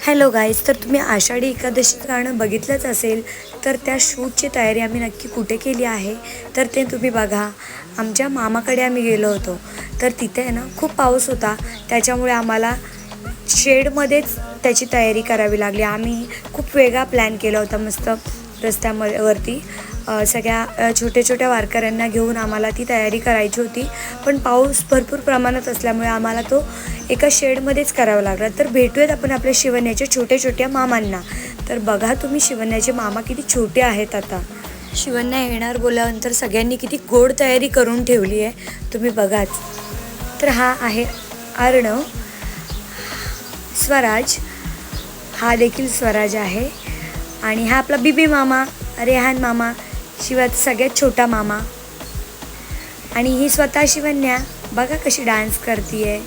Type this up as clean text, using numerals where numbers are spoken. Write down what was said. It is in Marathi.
हॅलो गाईज, तर तुम्ही आषाढी एकादशीचं गाणं बघितलंच असेल. तर त्या शूटची तयारी आम्ही नक्की कुठे केली आहे तर ते तुम्ही बघा. आमच्या मामाकडे आम्ही गेलो होतो. तर तिथे आहे ना खूप पाऊस होता, त्याच्यामुळे आम्हाला शेडमध्येच त्याची तयारी करावी लागली. आम्ही खूप वेगळा प्लॅन केला होता, मस्त रस्त्यावरती सगळ्या छोट्या छोट्या वारकऱ्यांना घेऊन आम्हाला ती तयारी करायची होती. पण पाऊस भरपूर प्रमाणात असल्यामुळे आम्हाला तो एका शेडमध्येच करावा लागला. तर भेटूयात आपण आपल्या शिवण्याच्या छोट्या छोट्या मामांना. तर बघा तुम्ही, शिवण्याचे मामा किती छोटे आहेत. आता शिवण्या येणार बोलल्यानंतर सगळ्यांनी किती गोड तयारी करून ठेवली आहे, तुम्ही बघाच. तर हा आहे अर्णव, स्वराज, हा देखील स्वराज आहे, आणि हा आपला बीबी मामा, रेहान मामा, शिवाचा सगळ्यात छोटा मामा, आणि ही स्वतः शिवन्या. बघा कशी डान्स करते आहे.